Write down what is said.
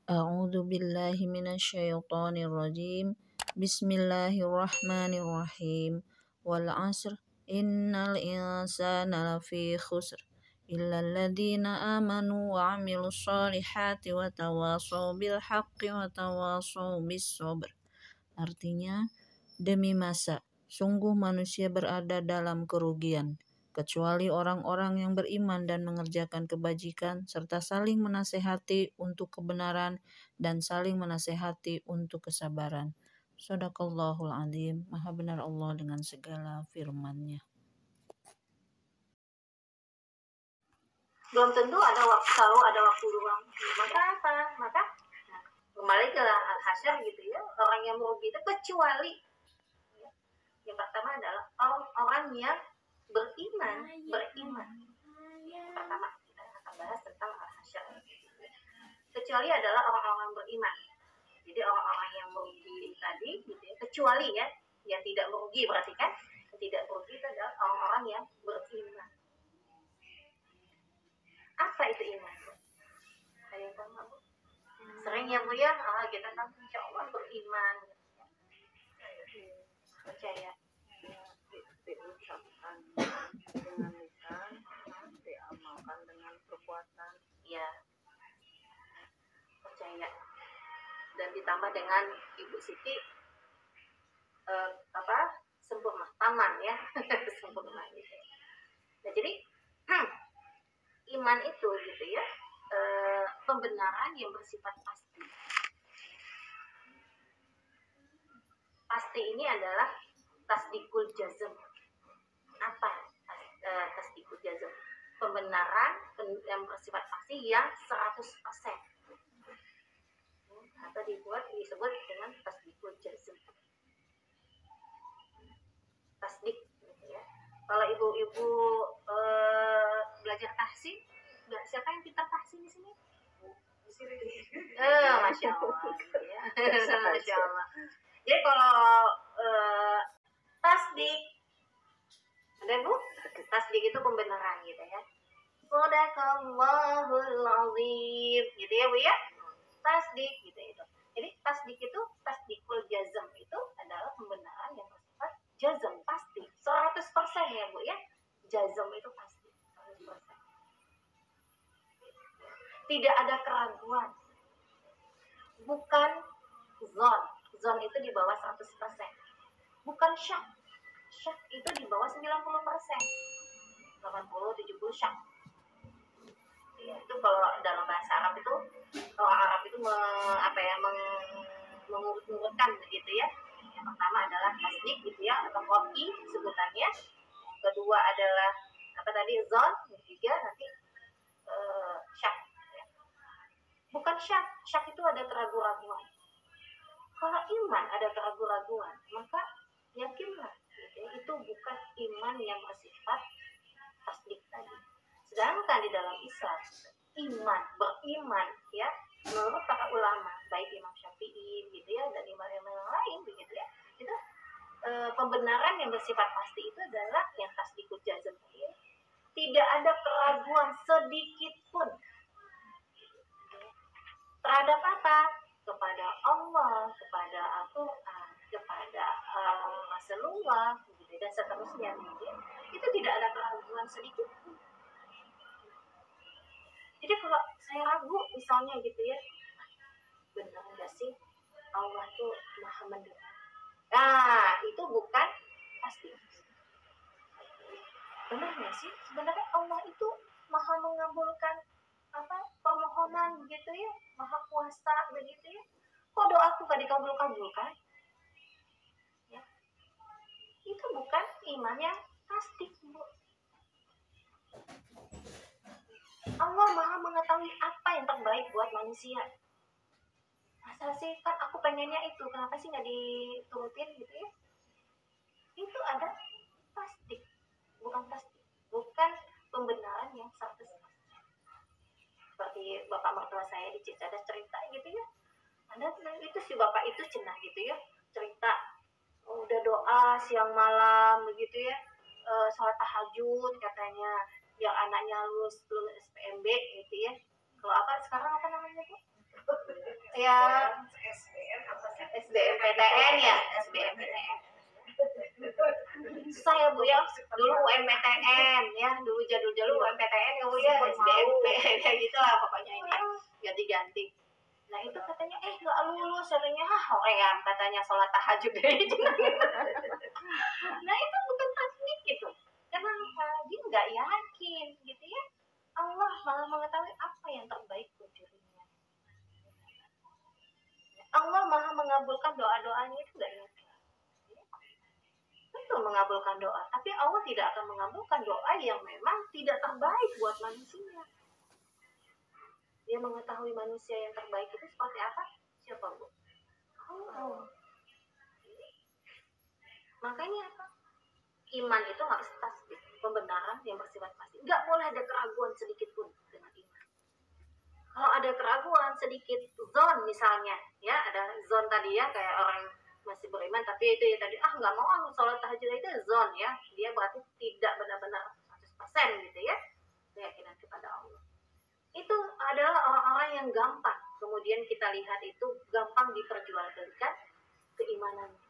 A'udzu billahi minasyaitonir rajim. Bismillahirrahmanirrahim. Wal 'asr innal insana lafi khusr illa alladziina aamanu wa 'amilus shalihati wa tawashaw bil haqqi wa tawashaw bis sabr. Artinya, demi masa, sungguh manusia berada dalam kerugian, kecuali orang-orang yang beriman dan mengerjakan kebajikan, serta saling menasehati untuk kebenaran dan saling menasehati untuk kesabaran. Shadaqallahul Adzim. Maha benar Allah dengan segala firman-Nya. Belum tentu selalu ada waktu luang. Maka apa? Maka kembali ke al-hasyr gitu ya. Orang yang merugi itu kecuali yang pertama adalah orang yang beriman. Pertama kita akan bahas tentang al-hasyr. Kecuali adalah orang-orang beriman. Jadi orang-orang yang merugi tadi gitu ya, kecuali ya, yang tidak merugi berarti kan, yang tidak merugi itu adalah orang-orang yang beriman. Apa itu iman? Ada yang tahu nggak, Bu? Sering ya, Bu ya, kita kan insya Allah beriman, percaya. Diucapkan dengan lisan, diamalkan dengan perbuatan. Ya, percaya. Dan ditambah dengan Ibu Siti sempurna, taman ya. Sempurna gitu. Nah, jadi iman itu gitu ya, pembenaran yang bersifat pasti. Pasti ini adalah tasdikul jazm. Apa tasdikul jazm? Pembenaran yang bersifat pasti yang 100%. Atau disebut dengan tasdikul jazm. Tasdik gitu ya. Kalau ibu-ibu belajar tahsin, siapa yang pintar tahsin di sini? Masya Allah. Ya. Masya Allah. Jadi kalau tasdik, ada Bu? Tasdik itu pembenaran gitu ya. Shadaqallahul azim, gitu ya Bu ya. Tasdik gitu itu. Jadi tasdik itu, tasdikul jazm itu adalah pembenaran yang bersifat jazm, pasti 100% ya Bu ya. Jazm itu pasti 100%. Tidak ada keraguan. Bukan zon. Zon itu di bawah 100%. Bukan syak. Syak itu di bawah 90%. 80-70 syak. Ya, itu kalau dalam bahasa Arab itu, orang Arab itu mengurut-urutkan begitu ya. Yang pertama adalah tasdik gitu ya, atau qat'i sebutannya. Yang kedua adalah zon. Yang ketiga nanti syak. Bukan syak. Syak itu ada keraguan-keraguan. Kalau iman ada keraguan-keraguan, maka yakinlah gitu ya, itu bukan iman yang bersifat tasdik tadi. Sedangkan di dalam Islam, beriman ya, menurut para ulama, baik Imam Syafi'i gitu ya, dan imam-imam yang lain begitu ya, itu pembenaran yang bersifat pasti itu adalah yang tasdikul jazm. Tidak ada keraguan sedikit pun terhadap apa? Kepada Allah, kepada Al-Quran, kepada Rasulullah, gitu, dan seterusnya. Gitu. Itu tidak ada keraguan sedikit pun. Jadi kalau saya ragu misalnya gitu ya, benar nggak sih Allah tuh maha mendengar? Nah, itu bukan pasti. Benar nggak sih? Sebenarnya Allah itu maha mengabulkan permohonan begitu ya, maha kuasa begitu ya. Kok doaku gak dikabul-kabulkan? Ya. Itu bukan iman yang pasti, Bu. Allah maha mengetahui apa yang terbaik buat manusia. Masa sih, kan aku pengennya itu, kenapa sih gak diturutin gitu ya? Itu ada pasti, bukan pasti, bukan pembenaran yang 100%. Seperti bapak mertua saya di Cicadas cerita gitu ya, ada itu si bapak itu cenah gitu ya, cerita udah doa siang malam begitu ya, sholat tahajud katanya, yang anaknya lulus SPMB gitu ya. Kalau sekarang apa namanya Bu? ya SBM apa sih? SBMPTN ya, SBMPTN. Susah ya Bu ya, dulu UMPTN ya, dulu jadul-jadul UMPTN ya Bu ya, SBMP kayak gitu lah pokoknya ini ya, ganti-ganti. Nah itu katanya nggak lulus, katanya orang katanya sholat tahajud deh. Nah itu bukan tasdik gitu, karena dia nggak yakin gitu ya. Allah malah mengetahui apa yang terbaik buat dirinya. Allah maha mengabulkan doa-doanya itu nggak yakin. Betul mengabulkan doa, tapi Allah tidak akan mengabulkan doa yang memang tidak terbaik buat manusia. Dia mengetahui manusia yang terbaik itu seperti apa? Siapa Bu? Allah. Makanya apa? Iman itu harus tasdik, pembenaran yang bersifat pasti. Nggak boleh ada keraguan sedikit pun dengan iman. Kalau ada keraguan sedikit, zon misalnya, ya ada zon tadi ya, kayak orang masih beriman tapi itu ya tadi nggak mau sholat tahajud itu zon ya, dia berarti tidak benar-benar 100% gitu ya keyakinan kepada Allah. Itu adalah orang-orang yang gampang kemudian kita lihat itu gampang diperjualbelikan keimanannya.